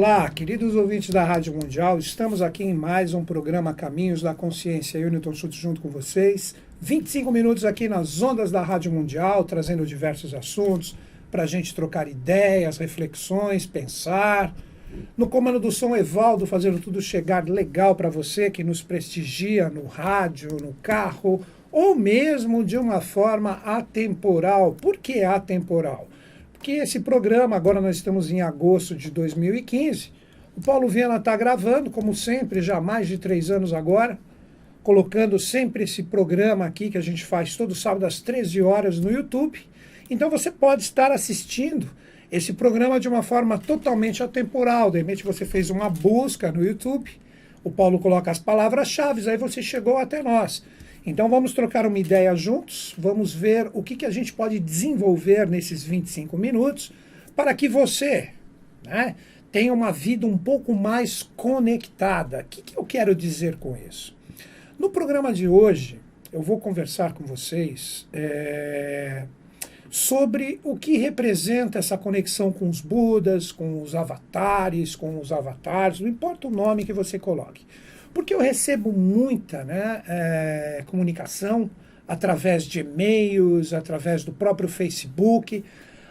Olá, queridos ouvintes da Rádio Mundial, estamos aqui em mais um programa Caminhos da Consciência. Eu, Newton Schultz, junto com vocês. 25 minutos aqui nas ondas da Rádio Mundial, trazendo diversos assuntos para a gente trocar ideias, reflexões, pensar. No comando do som, Evaldo, fazendo tudo chegar legal para você que nos prestigia no rádio, no carro, ou mesmo de uma forma atemporal. Por que atemporal? Porque esse programa, agora nós estamos em agosto de 2015, o Paulo Viana está gravando, como sempre, já há mais de 3 anos agora, colocando sempre esse programa aqui que a gente faz todo sábado às 13 horas no YouTube. Então você pode estar assistindo esse programa de uma forma totalmente atemporal. De repente você fez uma busca no YouTube, o Paulo coloca as palavras-chave, aí você chegou até nós. Então vamos trocar uma ideia juntos, vamos ver o que a gente pode desenvolver nesses 25 minutos para que você, né, tenha uma vida um pouco mais conectada. O que eu quero dizer com isso? No programa de hoje, eu vou conversar com vocês sobre o que representa essa conexão com os Budas, com os avatares, não importa o nome que você coloque. Porque eu recebo muita comunicação através de e-mails, através do próprio Facebook.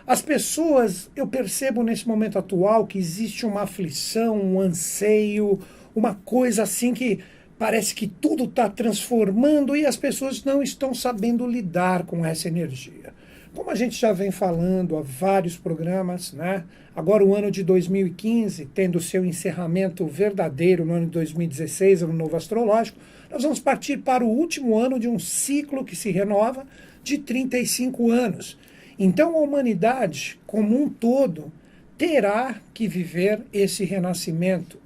As pessoas, eu percebo nesse momento atual que existe uma aflição, um anseio, uma coisa assim que parece que tudo está transformando e as pessoas não estão sabendo lidar com essa energia. Como a gente já vem falando há vários programas, né? Agora o ano de 2015, tendo seu encerramento verdadeiro no ano de 2016, ano novo astrológico, nós vamos partir para o último ano de um ciclo que se renova de 35 anos. Então a humanidade, como um todo, terá que viver esse renascimento.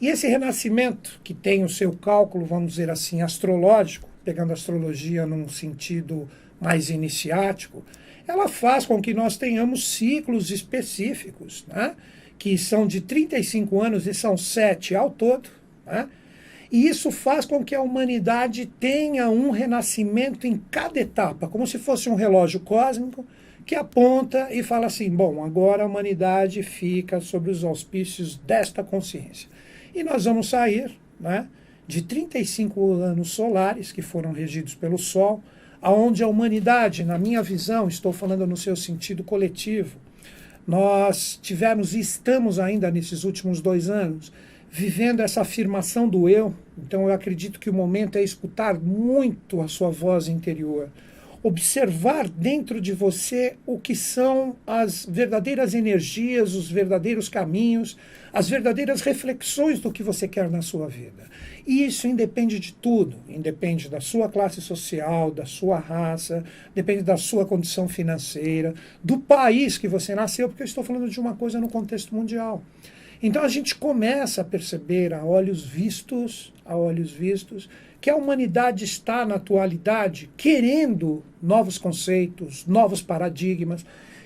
E esse renascimento, que tem o seu cálculo, vamos dizer assim, astrológico, pegando a astrologia num sentido mais iniciático, ela faz com que nós tenhamos ciclos específicos, né, que são de 35 anos e são 7 ao todo, né, e isso faz com que a humanidade tenha um renascimento em cada etapa, como se fosse um relógio cósmico que aponta e fala assim, bom, agora a humanidade fica sob os auspícios desta consciência. E nós vamos sair, né, de 35 anos solares, que foram regidos pelo Sol, aonde a humanidade, na minha visão, estou falando no seu sentido coletivo, nós tivemos e estamos ainda nesses últimos 2 anos vivendo essa afirmação do eu. Então eu acredito que o momento é escutar muito a sua voz interior, observar dentro de você o que são as verdadeiras energias, os verdadeiros caminhos, as verdadeiras reflexões do que você quer na sua vida. E isso independe de tudo, independe da sua classe social, da sua raça, depende da sua condição financeira, do país que você nasceu, porque eu estou falando de uma coisa no contexto mundial. Então a gente começa a perceber a olhos vistos, que a humanidade está na atualidade querendo novos conceitos, novos paradigmas,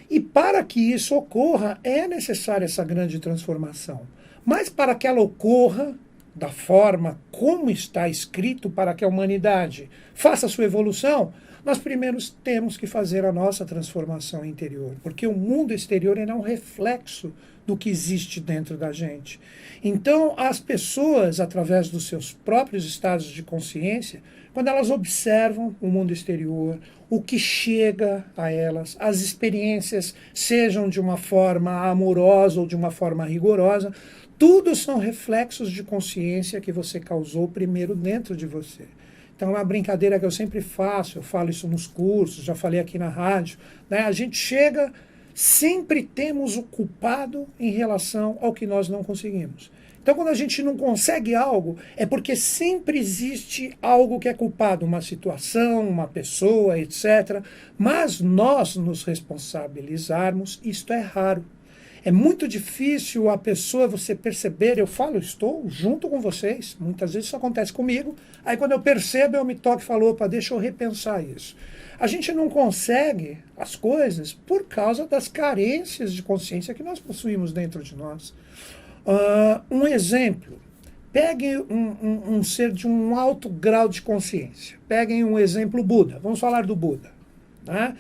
e para que isso ocorra é necessária essa grande transformação. Mas para que ela ocorra da forma como está escrito para que a humanidade faça a sua evolução, nós primeiro temos que fazer a nossa transformação interior, porque o mundo exterior é um reflexo do que existe dentro da gente. Então, as pessoas, através dos seus próprios estados de consciência, quando elas observam o mundo exterior, o que chega a elas, as experiências, sejam de uma forma amorosa ou de uma forma rigorosa, tudo são reflexos de consciência que você causou primeiro dentro de você. Então é uma brincadeira que eu sempre faço, eu falo isso nos cursos, já falei aqui na rádio, né? A gente chega, sempre temos o culpado em relação ao que nós não conseguimos. Então quando a gente não consegue algo, é porque sempre existe algo que é culpado, uma situação, uma pessoa, etc. Mas nós nos responsabilizarmos, isto é raro. É muito difícil a pessoa, você perceber, eu falo, estou junto com vocês, muitas vezes isso acontece comigo, aí quando eu percebo, eu me toco e falo, opa, deixa eu repensar isso. A gente não consegue as coisas por causa das carências de consciência que nós possuímos dentro de nós. Um exemplo, pegue um ser de um alto grau de consciência, peguem um exemplo Buda, vamos falar do Buda, né?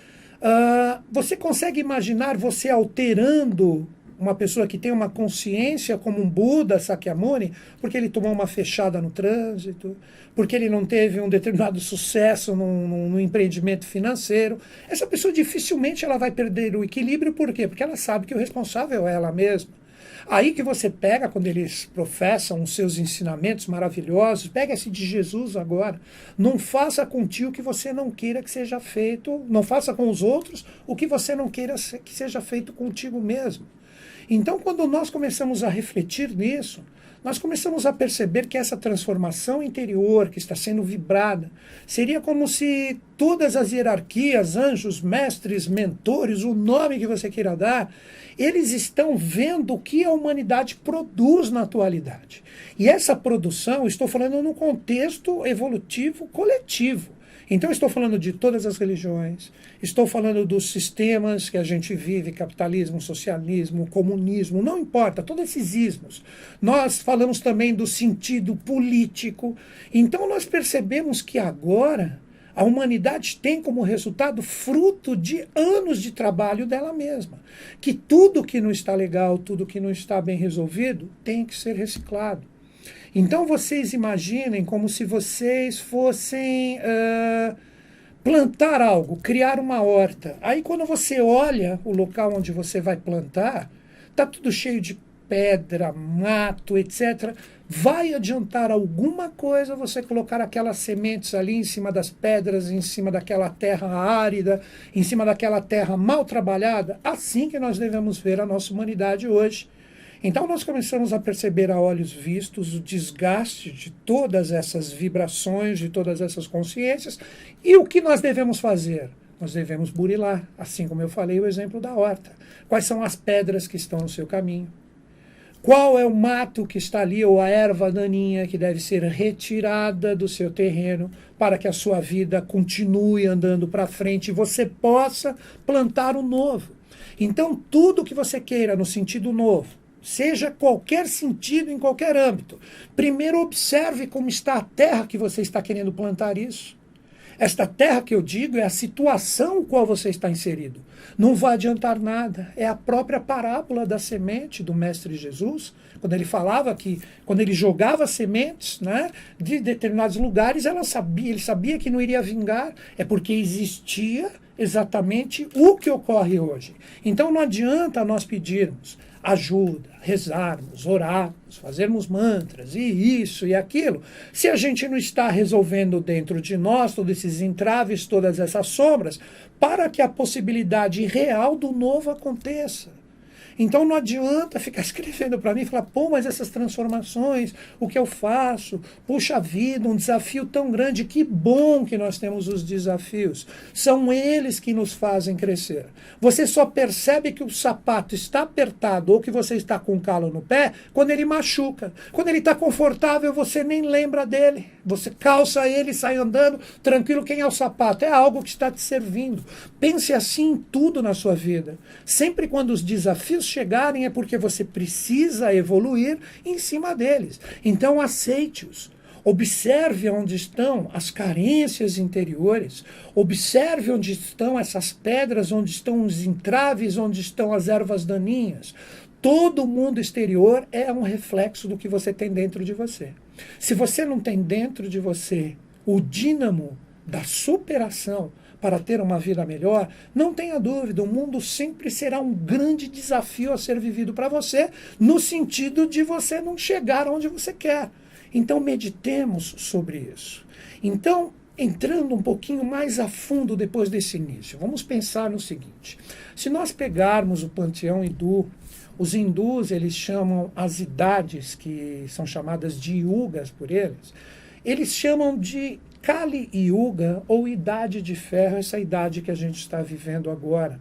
Você consegue imaginar você alterando uma pessoa que tem uma consciência como um Buda Sakyamuni, porque ele tomou uma fechada no trânsito, porque ele não teve um determinado sucesso no empreendimento financeiro. Essa pessoa dificilmente ela vai perder o equilíbrio, por quê? Porque ela sabe que o responsável é ela mesma. Aí que você pega, quando eles professam os seus ensinamentos maravilhosos, pega esse de Jesus agora. Não faça contigo o que você não queira que seja feito, não faça com os outros o que você não queira que seja feito contigo mesmo. Então, quando nós começamos a refletir nisso, nós começamos a perceber que essa transformação interior que está sendo vibrada seria como se todas as hierarquias, anjos, mestres, mentores, o nome que você queira dar, eles estão vendo o que a humanidade produz na atualidade. E essa produção, estou falando no contexto evolutivo coletivo. Então, estou falando de todas as religiões, estou falando dos sistemas que a gente vive, capitalismo, socialismo, comunismo, não importa, todos esses ismos. Nós falamos também do sentido político. Então, nós percebemos que agora a humanidade tem como resultado fruto de anos de trabalho dela mesma. Que tudo que não está legal, tudo que não está bem resolvido, tem que ser reciclado. Então vocês imaginem como se vocês fossem plantar algo, criar uma horta. Aí quando você olha o local onde você vai plantar, está tudo cheio de pedra, mato, etc. Vai adiantar alguma coisa você colocar aquelas sementes ali em cima das pedras, em cima daquela terra árida, em cima daquela terra mal trabalhada? Assim que nós devemos ver a nossa humanidade hoje. Então nós começamos a perceber a olhos vistos o desgaste de todas essas vibrações, de todas essas consciências, e o que nós devemos fazer? Nós devemos burilar, assim como eu falei o exemplo da horta. Quais são as pedras que estão no seu caminho? Qual é o mato que está ali, ou a erva daninha que deve ser retirada do seu terreno para que a sua vida continue andando para frente e você possa plantar o novo? Então tudo que você queira no sentido novo, seja qualquer sentido, em qualquer âmbito. Primeiro observe como está a terra que você está querendo plantar isso. Esta terra que eu digo é a situação em qual você está inserido. Não vai adiantar nada. É a própria parábola da semente do Mestre Jesus, quando ele falava que, quando ele jogava sementes, né, de determinados lugares, ele sabia que não iria vingar, é porque existia exatamente o que ocorre hoje. Então não adianta nós pedirmos ajuda, rezarmos, orarmos, fazermos mantras, e isso e aquilo, se a gente não está resolvendo dentro de nós todos esses entraves, todas essas sombras, para que a possibilidade real do novo aconteça. Então não adianta ficar escrevendo para mim e falar, pô, mas essas transformações, o que eu faço? Puxa vida, um desafio tão grande, que bom que nós temos os desafios. São eles que nos fazem crescer. Você só percebe que o sapato está apertado ou que você está com calo no pé quando ele machuca. Quando ele está confortável, você nem lembra dele. Você calça ele e sai andando tranquilo. Quem é o sapato? É algo que está te servindo. Pense assim em tudo na sua vida. Sempre quando os desafios chegarem é porque você precisa evoluir em cima deles. Então aceite-os. Observe onde estão as carências interiores. Observe onde estão essas pedras, onde estão os entraves, onde estão as ervas daninhas. Todo o mundo exterior é um reflexo do que você tem dentro de você. Se você não tem dentro de você o dínamo da superação para ter uma vida melhor, não tenha dúvida, o mundo sempre será um grande desafio a ser vivido para você, no sentido de você não chegar onde você quer. Então meditemos sobre isso. Então, entrando um pouquinho mais a fundo depois desse início, vamos pensar no seguinte. Se nós pegarmos o panteão hindu, os hindus, eles chamam as idades, que são chamadas de yugas por eles chamam de Kali Yuga, ou idade de ferro, essa idade que a gente está vivendo agora.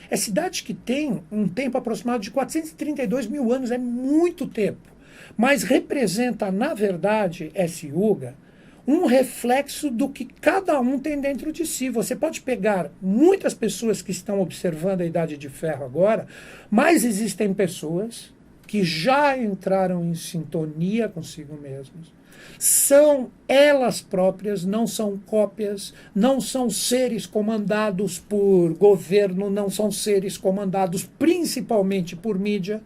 Essa idade que tem um tempo aproximado de 432 mil anos, é muito tempo, mas representa, na verdade, esse Yuga, um reflexo do que cada um tem dentro de si. Você pode pegar muitas pessoas que estão observando a idade de ferro agora, mas existem pessoas que já entraram em sintonia consigo mesmos, são elas próprias, não são cópias, não são seres comandados por governo, não são seres comandados principalmente por mídia.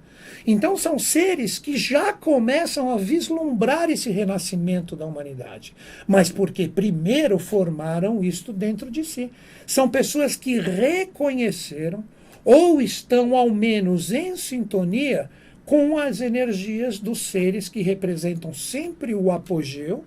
Então são seres que já começam a vislumbrar esse renascimento da humanidade. Mas porque primeiro formaram isto dentro de si. São pessoas que reconheceram ou estão ao menos em sintonia com as energias dos seres que representam sempre o apogeu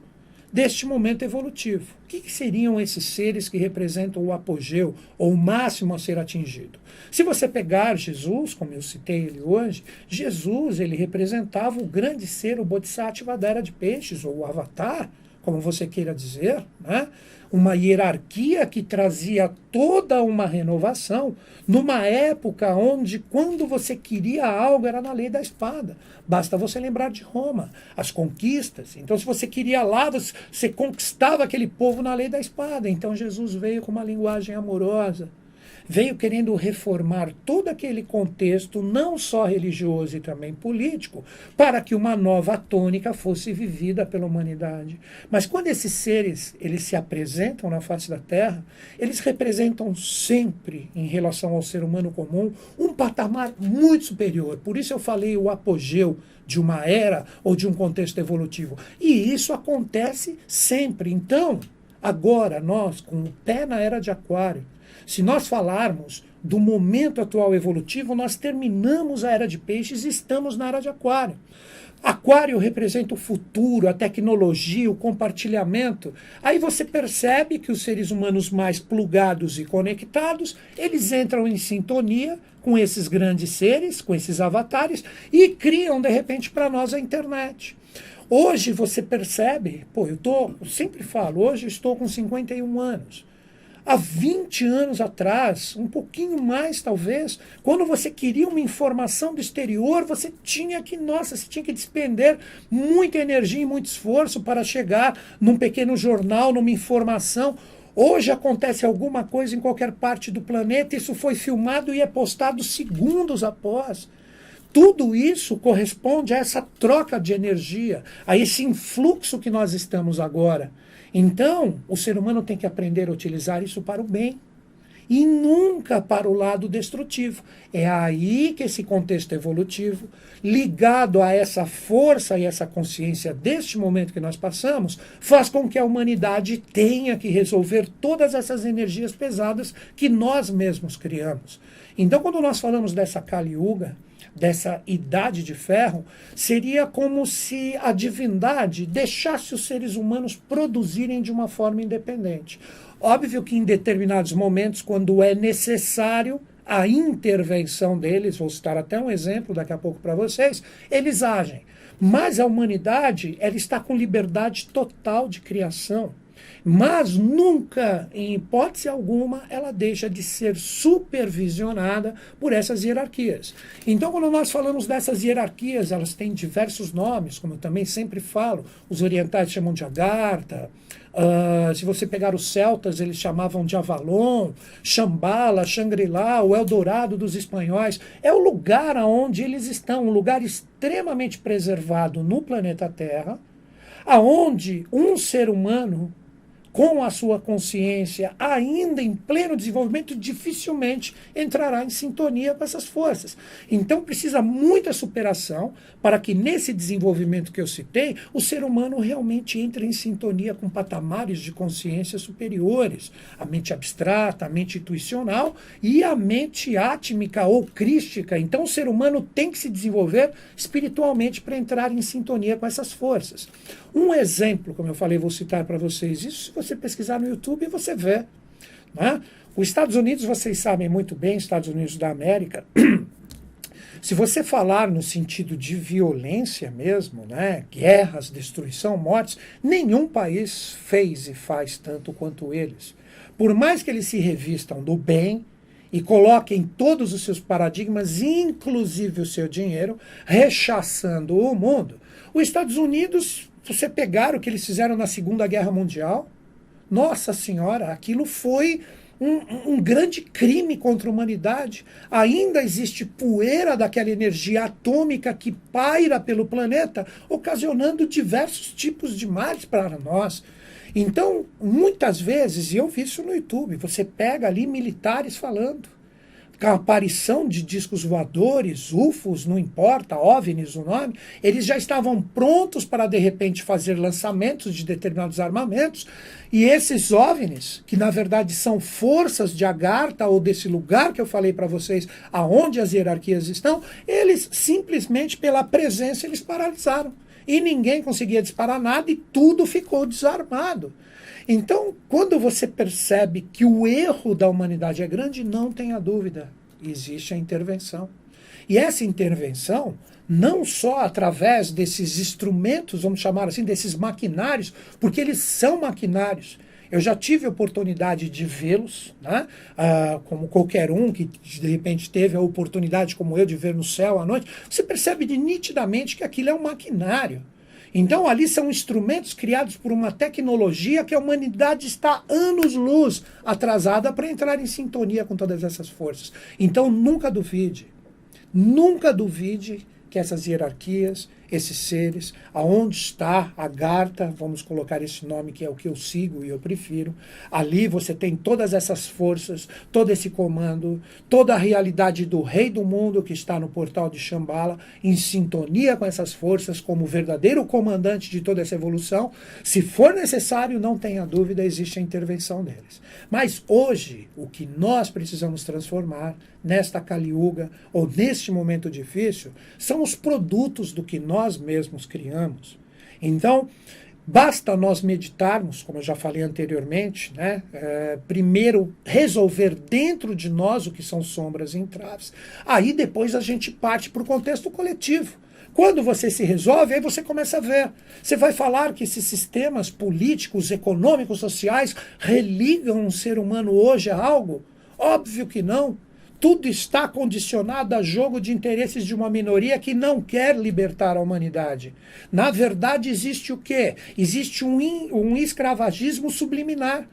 deste momento evolutivo. O que seriam esses seres que representam o apogeu ou o máximo a ser atingido? Se você pegar Jesus, como eu citei ele hoje, Jesus ele representava o grande ser, o Bodhisattva da Era de Peixes, ou o Avatar, como você queira dizer, né? Uma hierarquia que trazia toda uma renovação numa época onde, quando você queria algo, era na lei da espada. Basta você lembrar de Roma, as conquistas. Então, se você queria lá, você conquistava aquele povo na lei da espada. Então, Jesus veio com uma linguagem amorosa, veio querendo reformar todo aquele contexto, não só religioso e também político, para que uma nova tônica fosse vivida pela humanidade. Mas quando esses seres eles se apresentam na face da Terra, eles representam sempre, em relação ao ser humano comum, um patamar muito superior. Por isso eu falei o apogeu de uma era ou de um contexto evolutivo. E isso acontece sempre. Então, agora nós, com o pé na Era de Aquário, se nós falarmos do momento atual evolutivo, nós terminamos a Era de Peixes e estamos na Era de Aquário. Aquário representa o futuro, a tecnologia, o compartilhamento. Aí você percebe que os seres humanos mais plugados e conectados, eles entram em sintonia com esses grandes seres, com esses avatares, e criam, de repente, para nós a internet. Hoje você percebe, eu sempre falo, hoje eu estou com 51 anos. Há 20 anos atrás, um pouquinho mais talvez, quando você queria uma informação do exterior, você tinha que despender muita energia e muito esforço para chegar num pequeno jornal, numa informação. Hoje acontece alguma coisa em qualquer parte do planeta, isso foi filmado e é postado segundos após. Tudo isso corresponde a essa troca de energia, a esse influxo que nós estamos agora. Então, o ser humano tem que aprender a utilizar isso para o bem e nunca para o lado destrutivo. É aí que esse contexto evolutivo, ligado a essa força e essa consciência deste momento que nós passamos, faz com que a humanidade tenha que resolver todas essas energias pesadas que nós mesmos criamos. Então, quando nós falamos dessa Kali Yuga, dessa idade de ferro, seria como se a divindade deixasse os seres humanos produzirem de uma forma independente. Óbvio que em determinados momentos, quando é necessário a intervenção deles, vou citar até um exemplo daqui a pouco para vocês, eles agem. Mas a humanidade, ela está com liberdade total de criação. Mas nunca, em hipótese alguma, ela deixa de ser supervisionada por essas hierarquias. Então, quando nós falamos dessas hierarquias, elas têm diversos nomes, como eu também sempre falo. Os orientais chamam de Agartha. Se você pegar os celtas, eles chamavam de Avalon, Shambhala, Shangri-La, o Eldorado dos espanhóis. É o lugar onde eles estão, um lugar extremamente preservado no planeta Terra, aonde um ser humano, com a sua consciência ainda em pleno desenvolvimento, dificilmente entrará em sintonia com essas forças. Então precisa muita superação para que nesse desenvolvimento que eu citei, o ser humano realmente entre em sintonia com patamares de consciência superiores. A mente abstrata, a mente intuicional e a mente átmica ou crística. Então o ser humano tem que se desenvolver espiritualmente para entrar em sintonia com essas forças. Um exemplo, como eu falei, vou citar para vocês isso, se você pesquisar no YouTube, você vê. Né? Os Estados Unidos, vocês sabem muito bem, Estados Unidos da América, se você falar no sentido de violência mesmo, né, guerras, destruição, mortes, nenhum país fez e faz tanto quanto eles. Por mais que eles se revistam do bem e coloquem todos os seus paradigmas, inclusive o seu dinheiro, rechaçando o mundo, os Estados Unidos, se você pegar o que eles fizeram na Segunda Guerra Mundial, nossa senhora, aquilo foi um grande crime contra a humanidade. Ainda existe poeira daquela energia atômica que paira pelo planeta, ocasionando diversos tipos de males para nós. Então, muitas vezes, e eu vi isso no YouTube, você pega ali militares falando, com a aparição de discos voadores, UFOs, não importa, OVNIs o nome, eles já estavam prontos para, de repente, fazer lançamentos de determinados armamentos, e esses OVNIs, que na verdade são forças de Agartha, ou desse lugar que eu falei para vocês, aonde as hierarquias estão, eles simplesmente, pela presença, eles paralisaram. E ninguém conseguia disparar nada e tudo ficou desarmado. Então, quando você percebe que o erro da humanidade é grande, não tenha dúvida, existe a intervenção. E essa intervenção, não só através desses instrumentos, vamos chamar assim, desses maquinários, porque eles são maquinários. Eu já tive a oportunidade de vê-los, né? Como qualquer um que de repente teve a oportunidade, como eu, de ver no céu à noite. Você percebe nitidamente que aquilo é um maquinário. Então ali são instrumentos criados por uma tecnologia que a humanidade está anos-luz atrasada para entrar em sintonia com todas essas forças. Então nunca duvide que essas hierarquias, esses seres, aonde está a Agartha, vamos colocar esse nome que é o que eu sigo e eu prefiro, ali você tem todas essas forças, todo esse comando, toda a realidade do rei do mundo que está no portal de Shambhala, em sintonia com essas forças, como verdadeiro comandante de toda essa evolução. Se for necessário, não tenha dúvida, existe a intervenção deles. Mas hoje, o que nós precisamos transformar nesta Kali Yuga, ou neste momento difícil, são os produtos do que nós mesmos criamos. Então, basta nós meditarmos, como eu já falei anteriormente, né? Primeiro resolver dentro de nós o que são sombras e entraves. Aí depois a gente parte para o contexto coletivo. Quando você se resolve, aí você começa a ver. Você vai falar que esses sistemas políticos, econômicos, sociais religam o ser humano hoje a algo? Óbvio que não. Tudo está condicionado a jogo de interesses de uma minoria que não quer libertar a humanidade. Na verdade, existe o quê? Existe um escravagismo subliminar.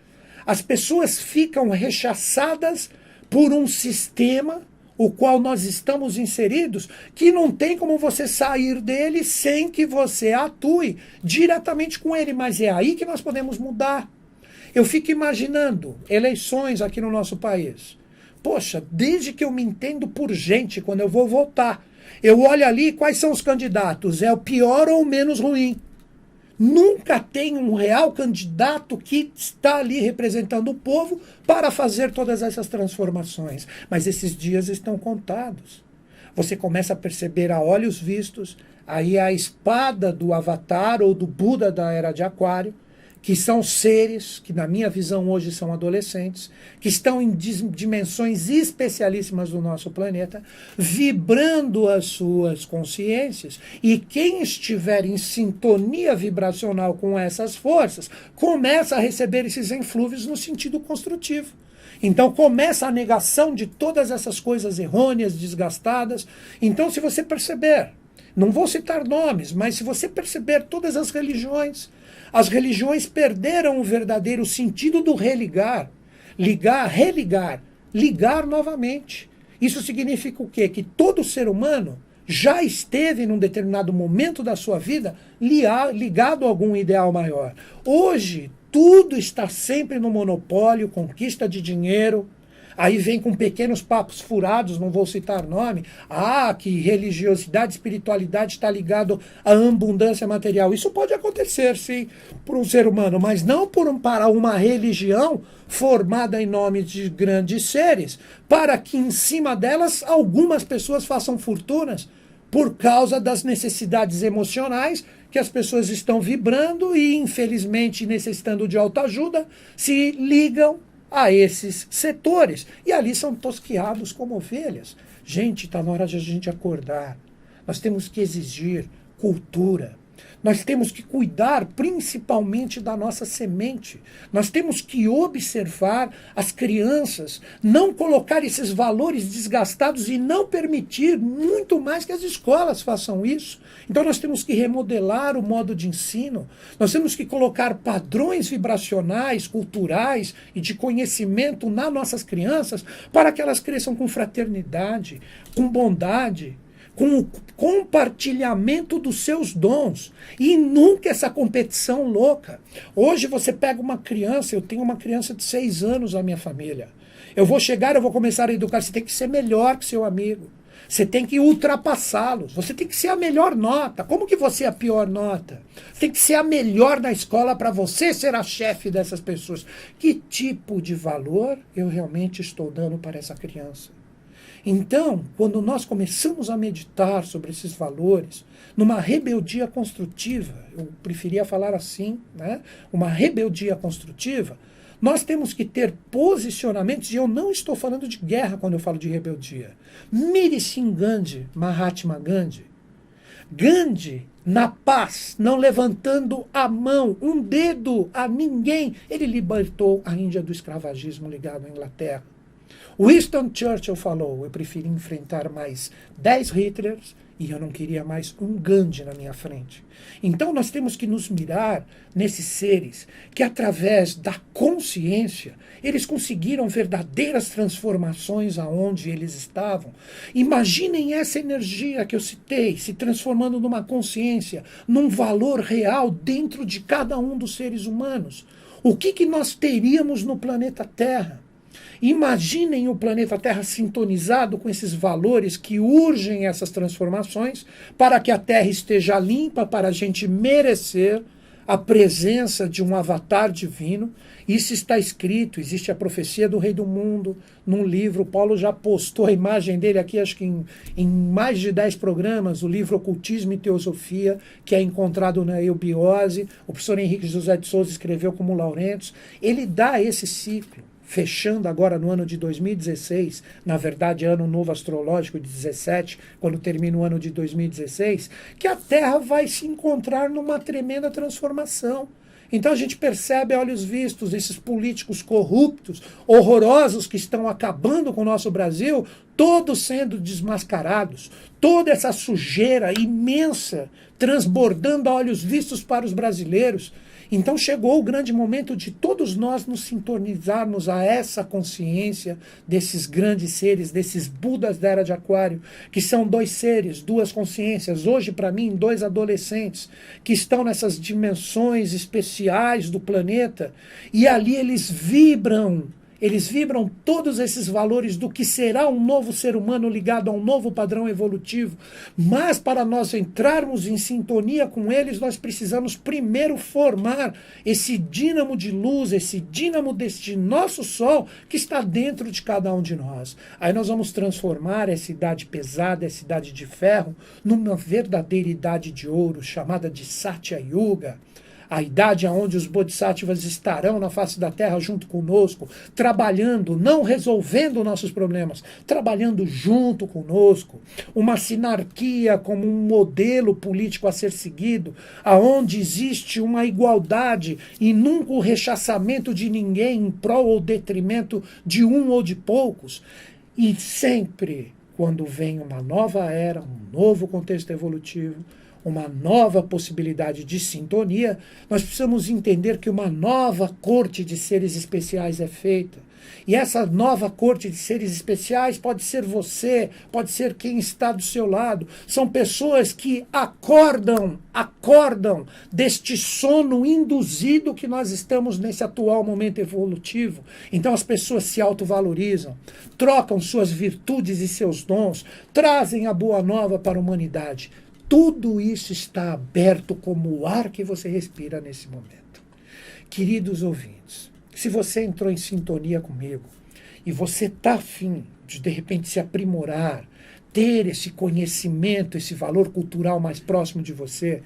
As pessoas ficam rechaçadas por um sistema, o qual nós estamos inseridos, que não tem como você sair dele sem que você atue diretamente com ele. Mas é aí que nós podemos mudar. Eu fico imaginando eleições aqui no nosso país. Poxa, desde que eu me entendo por gente, quando eu vou votar, eu olho ali quais são os candidatos, é o pior ou o menos ruim. Nunca tem um real candidato que está ali representando o povo para fazer todas essas transformações. Mas esses dias estão contados. Você começa a perceber a olhos vistos, aí a espada do Avatar ou do Buda da Era de Aquário, que são seres, que na minha visão hoje são adolescentes, que estão em dimensões especialíssimas do nosso planeta, vibrando as suas consciências, e quem estiver em sintonia vibracional com essas forças, começa a receber esses eflúvios no sentido construtivo. Então começa a negação de todas essas coisas errôneas, desgastadas. Então, se você perceber, não vou citar nomes, mas se você perceber todas as religiões perderam o verdadeiro sentido do religar. Ligar, religar, ligar novamente. Isso significa o quê? Que todo ser humano já esteve num determinado momento da sua vida ligado a algum ideal maior. Hoje, tudo está sempre no monopólio, conquista de dinheiro. Aí vem com pequenos papos furados, não vou citar nome. Que religiosidade, espiritualidade está ligado à abundância material. Isso pode acontecer, sim, por um ser humano, mas não para uma religião formada em nome de grandes seres, para que em cima delas algumas pessoas façam fortunas por causa das necessidades emocionais que as pessoas estão vibrando e, infelizmente, necessitando de autoajuda, se ligam a esses setores. E ali são tosquiados como ovelhas. Gente, está na hora de a gente acordar. Nós temos que exigir cultura. Nós temos que cuidar principalmente da nossa semente. Nós temos que observar as crianças, não colocar esses valores desgastados e não permitir muito mais que as escolas façam isso. Então nós temos que remodelar o modo de ensino, nós temos que colocar padrões vibracionais, culturais e de conhecimento nas nossas crianças para que elas cresçam com fraternidade, com bondade, com o compartilhamento dos seus dons e nunca essa competição louca. Hoje você pega uma criança, eu tenho uma criança de 6 anos na minha família. Eu vou chegar, eu vou começar a educar, você tem que ser melhor que seu amigo. Você tem que ultrapassá-los. Você tem que ser a melhor nota. Como que você é a pior nota? Você tem que ser a melhor na escola para você ser a chefe dessas pessoas. Que tipo de valor eu realmente estou dando para essa criança? Então, quando nós começamos a meditar sobre esses valores, numa rebeldia construtiva, eu preferia falar assim, né? Uma rebeldia construtiva, nós temos que ter posicionamentos, e eu não estou falando de guerra quando eu falo de rebeldia. Mire Singh Gandhi, Mahatma Gandhi. Gandhi, na paz, não levantando a mão, um dedo a ninguém, ele libertou a Índia do escravagismo ligado à Inglaterra. Winston Churchill falou, eu preferi enfrentar mais 10 Hitlers e eu não queria mais um Gandhi na minha frente. Então nós temos que nos mirar nesses seres que através da consciência, eles conseguiram verdadeiras transformações aonde eles estavam. Imaginem essa energia que eu citei, se transformando numa consciência, num valor real dentro de cada um dos seres humanos. O que nós teríamos no planeta Terra? Imaginem o planeta Terra sintonizado com esses valores que urgem essas transformações para que a Terra esteja limpa, para a gente merecer a presença de um avatar divino. Isso está escrito, existe a profecia do Rei do Mundo num livro. O Paulo já postou a imagem dele aqui, acho que em mais de 10 programas, o livro Ocultismo e Teosofia, que é encontrado na Eubiose. O professor Henrique José de Souza escreveu como Laurentos. Ele dá esse ciclo. Fechando agora no ano de 2016, na verdade ano novo astrológico de 17, quando termina o ano de 2016, que a Terra vai se encontrar numa tremenda transformação. Então a gente percebe a olhos vistos esses políticos corruptos, horrorosos que estão acabando com o nosso Brasil, todos sendo desmascarados, toda essa sujeira imensa transbordando a olhos vistos para os brasileiros. Então chegou o grande momento de todos nós nos sintonizarmos a essa consciência desses grandes seres, desses Budas da Era de Aquário, que são 2 seres, 2 consciências, hoje para mim 2 adolescentes, que estão nessas dimensões especiais do planeta, e ali eles vibram todos esses valores do que será um novo ser humano ligado a um novo padrão evolutivo. Mas para nós entrarmos em sintonia com eles, nós precisamos primeiro formar esse dínamo de luz, esse dínamo deste nosso sol que está dentro de cada um de nós. Aí nós vamos transformar essa idade pesada, essa idade de ferro, numa verdadeira idade de ouro, chamada de Satya Yuga. A idade onde os bodhisattvas estarão na face da Terra junto conosco, trabalhando, não resolvendo nossos problemas, trabalhando junto conosco. Uma sinarquia como um modelo político a ser seguido, aonde existe uma igualdade e nunca o rechaçamento de ninguém em prol ou detrimento de um ou de poucos. E sempre, quando vem uma nova era, um novo contexto evolutivo, uma nova possibilidade de sintonia, nós precisamos entender que uma nova corte de seres especiais é feita. E essa nova corte de seres especiais pode ser você, pode ser quem está do seu lado. São pessoas que acordam deste sono induzido que nós estamos nesse atual momento evolutivo. Então as pessoas se autovalorizam, trocam suas virtudes e seus dons, trazem a boa nova para a humanidade. Tudo isso está aberto como o ar que você respira nesse momento. Queridos ouvintes, se você entrou em sintonia comigo e você está afim de repente se aprimorar, ter esse conhecimento, esse valor cultural mais próximo de você,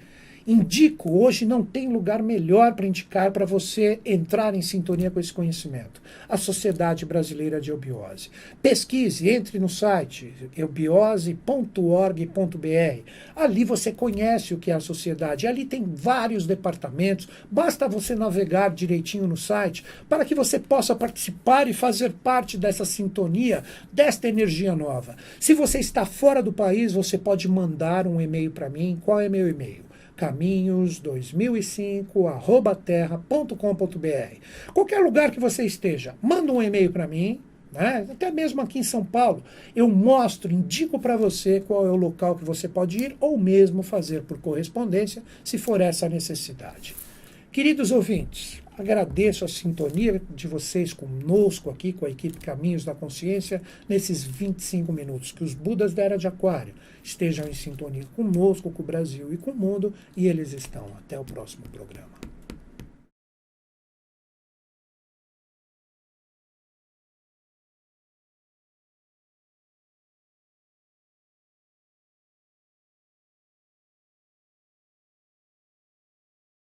Indico, hoje não tem lugar melhor para indicar para você entrar em sintonia com esse conhecimento. A Sociedade Brasileira de Eubiose. Pesquise, entre no site eubiose.org.br. Ali você conhece o que é a sociedade. Ali tem vários departamentos. Basta você navegar direitinho no site para que você possa participar e fazer parte dessa sintonia, desta energia nova. Se você está fora do país, você pode mandar um e-mail para mim. Qual é meu e-mail? caminhos2005@terra.com.br. Qualquer lugar que você esteja, manda um e-mail para mim, né? Até mesmo aqui em São Paulo, eu mostro, indico para você qual é o local que você pode ir ou mesmo fazer por correspondência, se for essa a necessidade. Queridos ouvintes, agradeço a sintonia de vocês conosco aqui, com a equipe Caminhos da Consciência, nesses 25 minutos. Que os Budas da Era de Aquário estejam em sintonia conosco, com o Brasil e com o mundo, e eles estão. Até o próximo programa.